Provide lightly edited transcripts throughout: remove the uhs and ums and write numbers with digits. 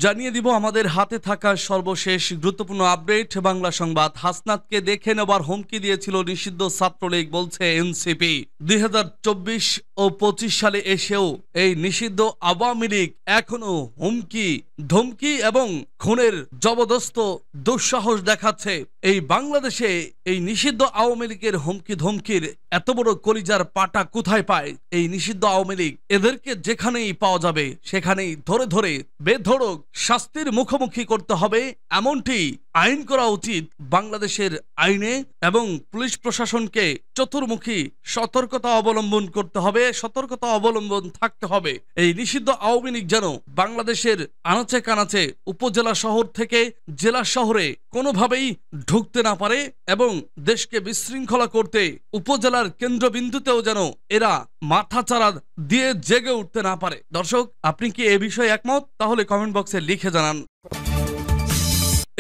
জানিয়ে দিব আমাদের হাতে থাকা সর্বশেষ গুরুত্বপূর্ণ আপডেট। বাংলা সংবাদ। হাসনাতকে দেখে নেবার হুমকি দিয়েছিল নিষিদ্ধ ছাত্রলীগ, বলছে এনসিপি। 2024 ও 25 সালে এসেও এই নিষিদ্ধ আওয়ামী লীগ এখনো হুমকি, ধমকি এবং খুনের জবরদস্ত দুঃসাহস দেখাচ্ছে। এই বাংলাদেশে এই নিষিদ্ধ আওয়ামী লীগের হুমকি ধমকির এত বড় কলিজার পাটা কোথায় পায় এই নিষিদ্ধ আওয়ামী লীগ? এদেরকে যেখানেই পাওয়া যাবে সেখানেই ধরে ধরে বেধড়ক শাস্তির মুখোমুখি করতে হবে, এমনটি আইন করা উচিত। বাংলাদেশের আইনে এবং পুলিশ প্রশাসনকে চতুর্মুখী সতর্কতা অবলম্বন করতে হবে, সতর্কতা অবলম্বন থাকতে হবে। এই নিষিদ্ধ আওয়ামী লীগ যেন বাংলাদেশের আনাচে কানাচে উপজেলা শহর থেকে জেলা শহরে কোনোভাবেই ঢুকতে না পারে এবং দেশকে বিশৃঙ্খলা করতে উপজেলার কেন্দ্রবিন্দুতেও যেন এরা মাথাচাড়া দিয়ে জেগে উঠতে না পারে। দর্শক, আপনি কি এ বিষয়ে একমত? তাহলে কমেন্ট বক্সে লিখে জানান।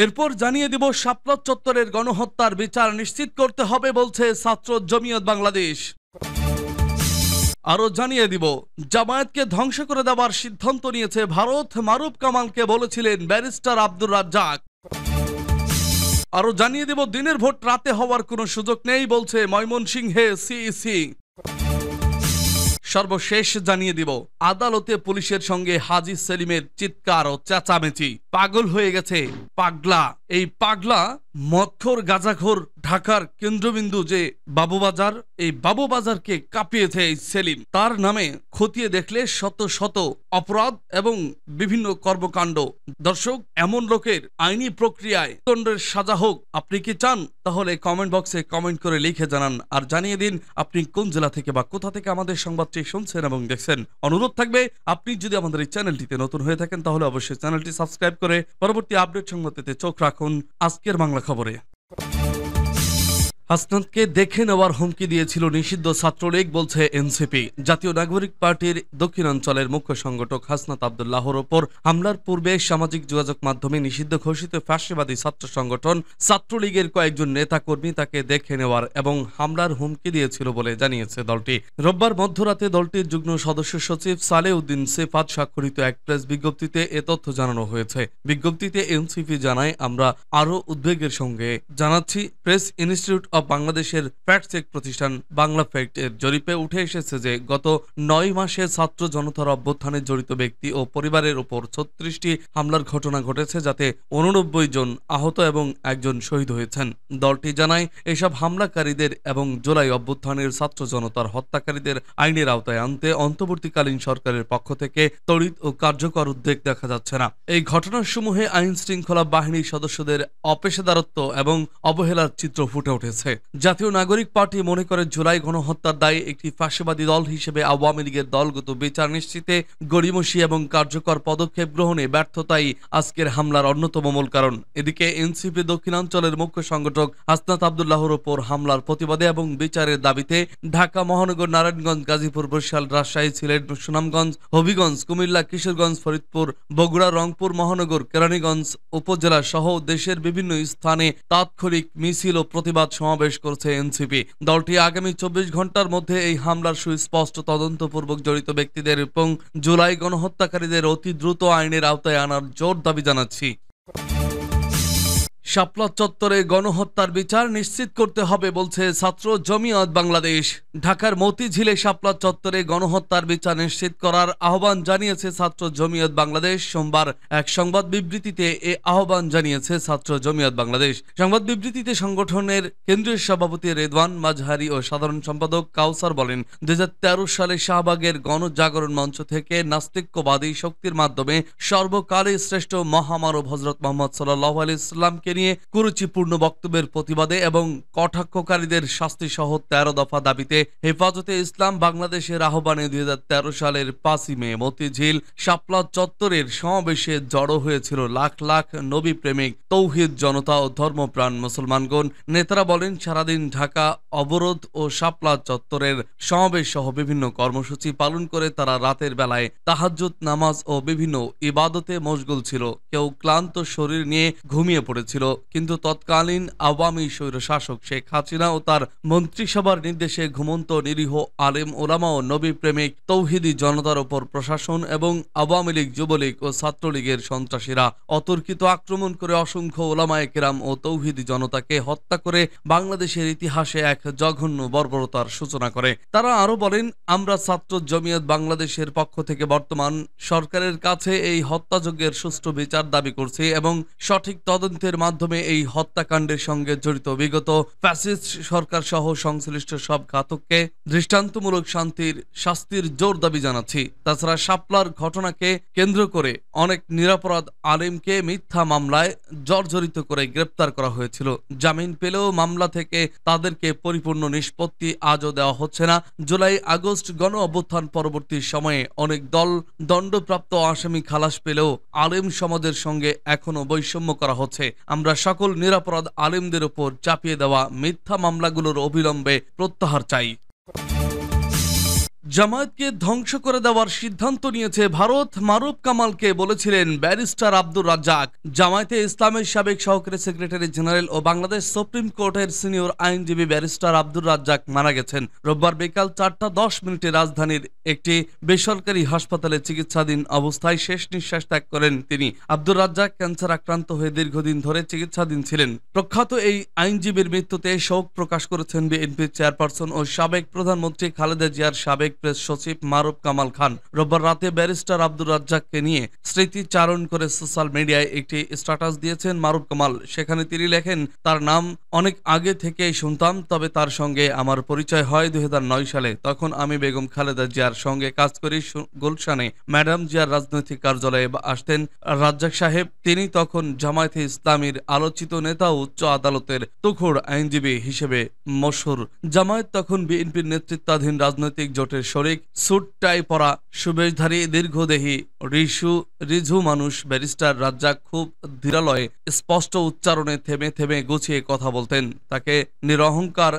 এরপর জানিয়ে দিব শাপলা চত্বরের গণহত্যার বিচার নিশ্চিত করতে হবে, বলছে ছাত্র জমিয়ত বাংলাদেশ। আরো জানিয়ে দিব জামায়াতকে ধ্বংস করে দেওয়ার সিদ্ধান্ত নিয়েছে ভারত, মারুফ কামালকে বলেছিলেন ব্যারিস্টার আব্দুর রাজ্জাক। আরো জানিয়ে দিব দিনের ভোট রাতে হওয়ার কোনো সুযোগ নেই, বলছে ময়মনসিংহে সিইসি। সর্বশেষ জানিয়ে দিব আদালতে পুলিশের সঙ্গে হাজী সেলিমের চিৎকার ও চেঁচামেচি। পাগল হয়ে গেছে পাগলা। এই পাগলা মদখোর গাঁজাখোর ঢাকার কেন্দ্রবিন্দু যে বাবুবাজার, এই বাবুবাজারকে কাঁপিয়েছে এই সেলিম। তার নামে খতিয়ে দেখলে শত শত অপরাধ এবং বিভিন্ন কর্মকাণ্ড। দর্শক, এমন লোকের আইনি প্রক্রিয়ায় দণ্ডের সাজা হোক আপনি কি চান? তাহলে কমেন্ট বক্সে কমেন্ট করে লিখে জানান। আর জানিয়ে দিন আপনি কোন জেলা থেকে বা কোথা থেকে আমাদের সংবাদটি শুনছেন এবং দেখছেন। অনুরোধ থাকবে আপনি যদি আমাদের এই চ্যানেলটিতে নতুন হয়ে থাকেন তাহলে অবশ্যই চ্যানেলটি সাবস্ক্রাইব করে পরবর্তী আপডেট সংবাদ পেতে চোখ রাখুন আজকের বাংলা খবরে। হাসনাতকে দেখে নেওয়ার হুমকি দিয়েছিল নিষিদ্ধ ছাত্রলীগ, বলছে এনসিপি। জাতীয় নাগরিক পার্টির দক্ষিণাঞ্চলের মুখ্য সংগঠক হাসনাত আব্দুল্লাহর ওপর হামলার পূর্বে সামাজিক যোগাযোগ মাধ্যমে নিষিদ্ধ ঘোষিত ফ্যাসিবাদী ছাত্র সংগঠন ছাত্রলীগের কয়েকজন নেতাকর্মী তাকে দেখে নেওয়ার এবং হামলার হুমকি দিয়েছিল বলে জানিয়েছে দলটি। রোববার মধ্যরাতে দলটির যুগ্ম সদস্য সচিব সালেউদ্দিন সেফাত স্বাক্ষরিত এক প্রেস বিজ্ঞপ্তিতে এ তথ্য জানানো হয়েছে। বিজ্ঞপ্তিতে এনসিপি জানায়, আমরা আরো উদ্বেগের সঙ্গে জানাচ্ছি, প্রেস ইনস্টিটিউট অব বাংলাদেশের ফ্যাক্ট চেক প্রতিষ্ঠান বাংলা ফ্যাক্ট এর জরিপে উঠে এসেছে যে গত 9 মাসে ছাত্র জনতার অভ্যুত্থানে জড়িত ব্যক্তি ও পরিবারের উপর 36টি হামলার ঘটনা ঘটেছে, যাতে 89 জন আহত এবং একজন শহীদ হয়েছেন। দলটি জানায়, এসব হামলাকারীদের এবং জুলাই অভ্যুত্থানের ছাত্র জনতার হত্যাকারীদের আইনের আওতায় আনতে অন্তর্বর্তীকালীন সরকারের পক্ষ থেকে তড়িৎ ও কার্যকর উদ্যোগ দেখা যাচ্ছে না। এই ঘটনাসমূহে আইন শৃঙ্খলা বাহিনীর সদস্যদের অপেশাদারত্ব এবং অবহেলার চিত্র ফুটে উঠেছে। জাতীয় নাগরিক পার্টি মনে করে জুলাই গণহত্যার দায়ে একটি ফ্যাসিবাদী দল হিসেবে আওয়ামী লীগের দলগত বিচার নিশ্চিতে গড়িমসি এবং কার্যকর পদক্ষেপ গ্রহণে ব্যর্থতাই আজকের হামলার অন্যতম মূল কারণ। এদিকে এনসিপি দক্ষিণাঞ্চলের মুখ্য সংগঠক হাসনাত আব্দুল্লাহর ওপর হামলার প্রতিবাদে এবং বিচারের দাবিতে ঢাকা মহানগর, নারায়ণগঞ্জ, গাজীপুর, বরিশাল, রাজশাহী, সিলেট, সুনামগঞ্জ, হবিগঞ্জ, কুমিল্লা, কিশোরগঞ্জ, ফরিদপুর, বগুড়া, রংপুর মহানগর, কেরানীগঞ্জ উপজেলা সহ দেশের বিভিন্ন স্থানে তাৎক্ষণিক মিছিল ও প্রতিবাদ সমাবেশ করছে এনসিপি। দলটি আগামী 24 ঘন্টার মধ্যে এই হামলার সুস্পষ্ট তদন্তপূর্বক জড়িত ব্যক্তিদের এবং জুলাই গণহত্যাকারীদের অতি দ্রুত আইনের আওতায় আনার জোর দাবি জানাচ্ছি। শাপলা চত্বরে গণহত্যার বিচার নিশ্চিত করতে হবে, বলছে ছাত্র জমিয়ত বাংলাদেশ। ঢাকার মতিঝিলে শাপলা চত্বরে গণহত্যার বিচার নিশ্চিত করার আহ্বান জানিয়েছে ছাত্র জমিয়ত বাংলাদেশ। সোমবার এক সংবাদ বিবৃতিতে এ আহ্বান জানিয়েছে ছাত্র জমিয়ত বাংলাদেশ। সংবাদ বিবৃতিতে সংগঠনের কেন্দ্রীয় সভাপতি রেদওয়ান মাঝহারি ও সাধারণ সম্পাদক কাউসার বলেন, 2013 সালে শাহবাগের গণজাগরণ মঞ্চ থেকে নাস্তিক্যবাদী শক্তির মাধ্যমে সর্বকালের শ্রেষ্ঠ মহামানব হযরত মুহাম্মদ সাল্লাল্লাহু আলাইহি সাল্লামকে নিয়ে কুরুচিপূর্ণ বক্তব্যের প্রতিবাদে এবং কটাক্ষকারীদের শাস্তি সহ 13 দফা দাবিতে হেফাজতে ইসলাম বাংলাদেশের আহ্বানে 2013 সালের 5ই মে মতিঝিল শাপলা চত্বরের সমাবেশে জড়ো হয়েছিল লাখ লাখ নবী প্রেমিক, তৌহিদ জনতা ও ধর্মপ্রাণ মুসলমানগণ। নেতারা বলেন, সারাদিন ঢাকা অবরোধ ও শাপলা চত্বরের সমাবেশ সহ বিভিন্ন কর্মসূচি পালন করে তারা রাতের বেলায় তাহাজ্জুদ নামাজ ও বিভিন্ন ইবাদতে মশগুল ছিল। কেউ ক্লান্ত শরীর নিয়ে ঘুমিয়ে পড়েছিল। হয়েছিল, কিন্তু তৎকালীন আওয়ামী স্বৈরশাসক শেখ হাসিনা ও তার মন্ত্রিসভার নির্দেশে ঘুমন্ত নিরীহ আলেম ওলামা ও নবী প্রেমিক তৌহিদি জনতার ওপর প্রশাসন এবং আওয়ামী লীগ, যুবলীগ ও ছাত্রলীগের সন্ত্রাসীরা অতর্কিত আক্রমণ করে অসংখ্য ওলামায়ে কেরাম ও তৌহিদি জনতাকে হত্যা করে বাংলাদেশের ইতিহাসে এক জঘন্য বর্বরতার সূচনা করে। তারা আরো বলেন, আমরা ছাত্র জমিয়ত বাংলাদেশের পক্ষ থেকে বর্তমান সরকারের কাছে এই হত্যাযজ্ঞের সুষ্ঠু বিচার দাবি করছি এবং সঠিক তদন্তের মাধ্যমে এই হত্যাকাণ্ডের সঙ্গে জড়িত বিগত ফ্যাসিস্ট সরকার সহ সংশ্লিষ্ট সব ঘাতককে দৃষ্টান্তমূলক শাস্তির জোর দাবি জানাচ্ছি। তাছাড়া শাপলার ঘটনাকে কেন্দ্র করে অনেক নিরপরাধ আলেমকে মিথ্যা মামলায় জর্জরিত করে গ্রেপ্তার করা হয়েছিল। জামিন পেলেও মামলা থেকে তাদেরকে পরিপূর্ণ নিষ্পত্তি আজও দেওয়া হচ্ছে না। জুলাই আগস্ট গণ অভ্যুত্থান পরবর্তী সময়ে অনেক দণ্ডপ্রাপ্ত আসামি খালাস পেলেও আলেম সমাজের সঙ্গে এখনো বৈষম্য করা হচ্ছে। আমরা সকল নিরপরাধ আলেমদের উপর চাপিয়ে দেওয়া মিথ্যা মামলাগুলোর অবিলম্বে প্রত্যাহার চাই। জামায়াতকে ধ্বংস করে দেওয়ার সিদ্ধান্ত নিয়েছে ভারত। মারুফ কামালকে বলেছিলেন ব্যারিস্টার আব্দুর রাজ্জাক। জামায়াতে ইসলামের সাবেক সহকারী সেক্রেটারি জেনারেল ও বাংলাদেশ সুপ্রিম কোর্টের সিনিয়র আইনজীবী ব্যারিস্টার আব্দুর রাজ্জাক মারা গেছেন। রোববার বিকাল 4:10 রাজধানীর একটি বেসরকারি হাসপাতালে চিকিৎসাধীন অবস্থায় শেষ নিঃশ্বাস ত্যাগ করেন তিনি। আব্দুর রাজ্জাক ক্যান্সার আক্রান্ত হয়ে দীর্ঘদিন ধরে চিকিৎসাধীন ছিলেন। প্রখ্যাত এই আইনজীবীর মৃত্যুতে শোক প্রকাশ করেছেন বিএনপির চেয়ারপারসন ও সাবেক প্রধানমন্ত্রী খালেদা জিয়ার সাবেক প্রেস সচিব মারুফ কামাল খান। রোববার রাতে ব্যারিস্টার আব্দুর রাজ্জাককে নিয়ে স্মৃতিচারণ করে সোশ্যাল মিডিয়ায় একটি স্ট্যাটাস দিয়েছেন মারুফ কামাল। সেখানে তিনি লেখেন, তার নাম অনেক আগে থেকেই শুনতাম, তবে তার সঙ্গে আমার পরিচয় হয় 2009 সালে। তখন আমি বেগম খালেদা জিয়ার সঙ্গে কাজ করি। গুলশানে ম্যাডাম জিয়ার রাজনৈতিক কার্যালয়ে আসতেন রাজ্জাক সাহেব। তিনি তখন জামায়াতে ইসলামীর আলোচিত নেতা ও উচ্চ আদালতের তুখোড় আইনজীবী হিসেবে মশহুর। জামায়াত তখন বিএনপির নেতৃত্বাধীন রাজনৈতিক জোটের শরিক। স্যুট টাই পরা, সুবেশধারী, দীর্ঘদেহী, রিঝু মানুষ ব্যারিস্টার রাজ্জাক খুব ধীরালয়ে স্পষ্ট উচ্চারণে থেমে থেমে গুছিয়ে কথা বলতেন। তাকে নিরহংকার,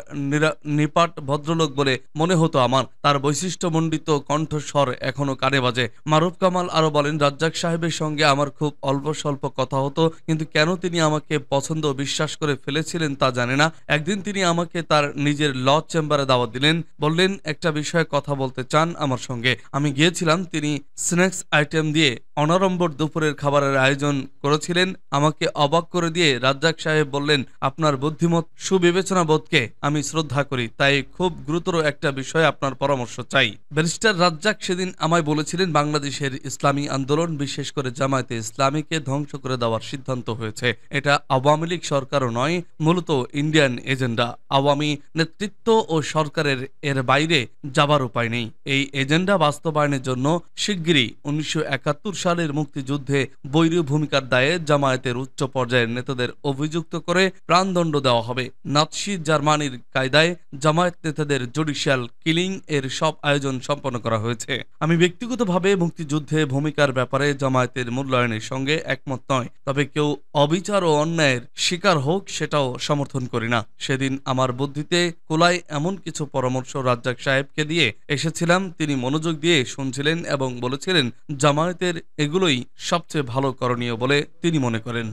নিপাট ভদ্রলোক বলে মনে হতো আমার। তার বৈশিষ্ট্যমণ্ডিত কণ্ঠস্বর এখনো কানে বাজে। মারুফ কামাল আরো বলেন, রাজ্জাক সাহেবের সঙ্গে আমার খুব অল্প স্বল্প কথা হতো, কিন্তু কেন তিনি আমাকে পছন্দ ও বিশ্বাস করে ফেলেছিলেন তা জানে না। একদিন তিনি আমাকে তার নিজের ল চেম্বারে দাওয়াত দিলেন। বললেন, একটা বিষয়ে কথা বলতে চান আমার সঙ্গে। আমি গিয়েছিলাম। তিনি স্ন্যাক্স আইটেম দিয়ে অনাড়ম্বর দুপুরের খাবারের আয়োজন করেছিলেন। আমাকে অবাক করে দিয়ে রাজ্জাক সাহেব বললেন, আপনার বুদ্ধিমত সুবিবেচনা বোধকে আমি শ্রদ্ধা করি, তাই খুব গুরুতর একটা বিষয়ে আপনার পরামর্শ চাই। ব্যারিস্টার রাজ্জাক সেদিন আমায় বলেছিলেন, বাংলাদেশের ইসলামী আন্দোলন, বিশেষ করে জামায়াতে ইসলামীকে ধ্বংস করে দেওয়ার সিদ্ধান্ত হয়েছে। এটা আওয়ামী লীগ সরকারও নয়, মূলত ইন্ডিয়ান এজেন্ডা। আওয়ামী নেতৃত্ব ও সরকারের এর বাইরে যাবার উপায় নেই। এই এজেন্ডা বাস্তবায়নের জন্য শিগগিরই 1971 সালের মুক্তিযুদ্ধে বৈরী ভূমিকার দায়ে জামায়াতের উচ্চ পর্যায়ের নেতাদের অভিযুক্ত করে প্রাণদণ্ড দেওয়া হবে। নাৎসি জার্মানির কায়দায় জামায়াত নেতাদের জুডিশিয়াল কিলিং এর সব আয়োজন সম্পন্ন করা হয়েছে। আমি ব্যক্তিগতভাবে মুক্তিযুদ্ধে ভূমিকার ব্যাপারে জামায়াতের মূল্যায়নের সঙ্গে একমত নয়, তবে কেউ অবিচার ও অন্যায়ের শিকার হোক সেটাও সমর্থন করি না। সেদিন আমার বুদ্ধিতে কোলায় এমন কিছু পরামর্শ রাজ্জাক সাহেবকে দিয়ে এসেছিলাম। তিনি মনোযোগ দিয়ে শুনছিলেন এবং বলেছিলেন, জামায়াতের এগুলোই সবচেয়ে ভালো করণীয় বলে তিনি মনে করেন।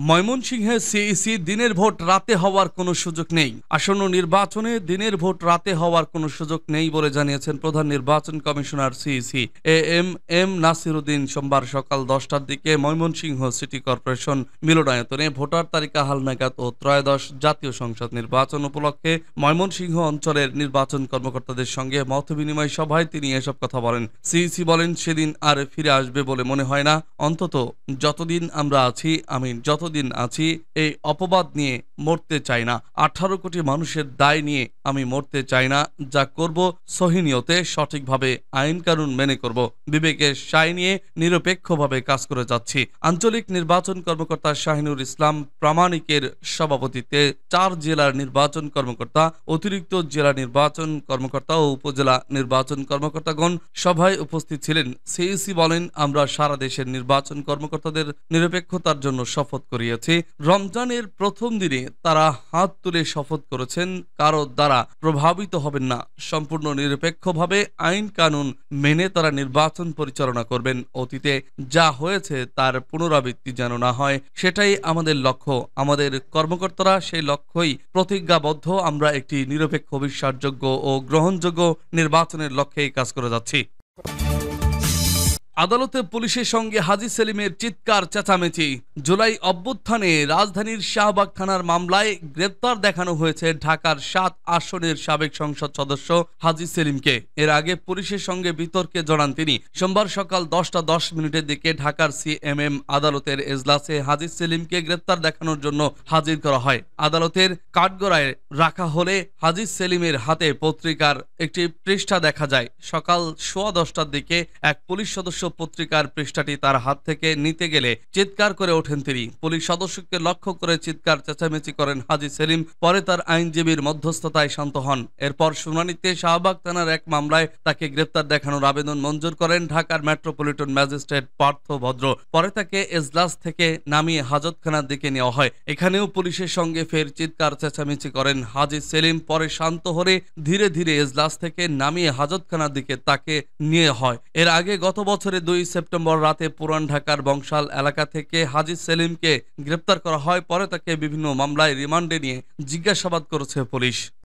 ময়মনসিংহে সিইসি দিনের ভোট রাতে হওয়ার কোনো সুযোগ নেই। আসন্ন নির্বাচনে দিনের ভোট রাতে হওয়ার কোনো সুযোগ নেই বলে জানিয়েছেন প্রধান নির্বাচন commissioner CEC M Nasir Uddin. সোমবার সকাল 10টার দিকে ময়মনসিংহ সিটি কর্পোরেশন মিলনায়তনে ভোটার তালিকা হালনাগাদ ও ত্রয়োদশ জাতীয় সংসদ নির্বাচন উপলক্ষে ময়মনসিংহ অঞ্চলের নির্বাচন কর্মকর্তাদের সঙ্গে মত বিনিময় সভায় তিনি এসব কথা বলেন। সিইসি বলেন, সেদিন আর ফিরে আসবে বলে মনে হয় না। অন্তত যতদিন আমরা আছি, আমি যতদিন আছি, এই অপবাদ নিয়ে মরতে চাই না। 18 কোটি মানুষের দায় নিয়ে আমি মরতে চাই না। যা করব সহিনিয়তে, সঠিকভাবে আইন কানুন মেনে করব। বিবেকের সায় নিয়ে নিরপেক্ষভাবে কাজ করে যাচ্ছি। আঞ্চলিক নির্বাচন কর্মকর্তা শাহিনুর ইসলাম প্রামাণিকের সভাপতিত্বে 4 জেলার নির্বাচন কর্মকর্তা, অতিরিক্ত জেলা নির্বাচন কর্মকর্তা ও উপজেলা নির্বাচন কর্মকর্তাগণ সভায় উপস্থিত ছিলেন। সিইসি বলেন, আমরা সারা দেশের নির্বাচন কর্মকর্তাদের নিরপেক্ষতার জন্য শপথ করিয়েছি। রমজানের প্রথম দিনে তারা হাত তুলে শপথ করেছেন কারো দ্বারা প্রভাবিত হবেন না, সম্পূর্ণ নিরপেক্ষভাবে আইন কানুন মেনে তারা নির্বাচন পরিচালনা করবেন। অতীতে যা হয়েছে তার পুনরাবৃত্তি যেন না হয়, সেটাই আমাদের লক্ষ্য। আমাদের কর্মকর্তারা সেই লক্ষ্যই প্রতিজ্ঞাবদ্ধ। আমরা একটি নিরপেক্ষ, বিশ্বাসযোগ্য ও গ্রহণযোগ্য নির্বাচনের লক্ষ্যেই কাজ করে যাচ্ছি। আদালতে পুলিশের সঙ্গে হাজী সেলিমের চিৎকার চেঁচামেচি। জুলাই অভ্যুত্থানে রাজধানীর শাহবাগ থানার মামলায় গ্রেপ্তার দেখানো হয়েছে ঢাকার ৭ আসনের সাবেক সংসদ সদস্য হাজী সেলিমকে। এর আগে পুলিশের সঙ্গে বিতর্কে জড়ান তিনি। সোমবার সকাল 10টা 10 মিনিটের দিকে ঢাকার সিএমএম আদালতের এজলাসে হাজী সেলিমকে গ্রেপ্তার দেখানোর জন্য হাজির করা হয়। আদালতের কাঠগড়ায় রাখা হলে হাজী সেলিমের হাতে পত্রিকার একটি পৃষ্ঠা দেখা যায়। সকাল 10:15টার দিকে এক পুলিশ সদস্য পত্রিকার পৃষ্ঠাটি তার হাত থেকে নিতে গেলে চিৎকার করে ওঠেন তিনি। পুলিশ সদস্যকে লক্ষ্য করে চিৎকার চেঁচামেচি করেন হাজী সেলিম। পরে তার আইনজীবীর মধ্যস্থতায় শান্ত হন। এরপর শুনানিতে শাহবাগ থানার এক মামলায় তাকে গ্রেপ্তার দেখানোর আবেদন মঞ্জুর করেন ঢাকার মেট্রোপলিটন ম্যাজিস্ট্রেট পার্থ ভদ্র। পরে তাকে এজলাস থেকে নামিয়ে হাজতখানার দিকে নেওয়া হয়। এখানেও পুলিশের সঙ্গে ফের চিৎকার চেঁচামেচি করেন হাজী সেলিম। পরে শান্ত হয়ে ধীরে ধীরে এজলাস থেকে নামিয়ে হাজতখানার দিকে তাকে নিয়ে হয়। এর আগে গত বছরের 2 সেপ্টেম্বর রাতে পুরান ঢাকার বংশাল এলাকা থেকে হাজী সেলিমকে গ্রেপ্তার করা হয়। পরে তাকে বিভিন্ন মামলায় রিমান্ডে নিয়ে জিজ্ঞাসাবাদ করেছে পুলিশ।